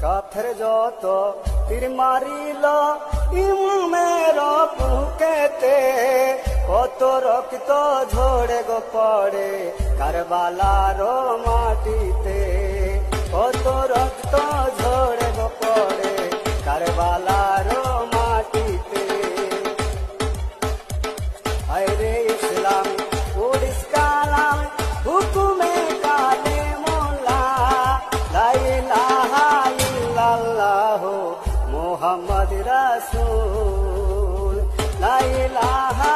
কাফের যত তীর মারিল ইমামের বুকেতে, কত রক্ত ঝরে গো পড়ে কারবালার মাটিতে, কত রক্ত ঝরে গো পড়ে কারবালার মাটিতে। আরে ইসলাম পুলিশ কালাম হুকুমে কালে মোলা, লা ইলাহা ইল্লাল্লাহ মুহাম্মদ রাসূল, লা ইলাহা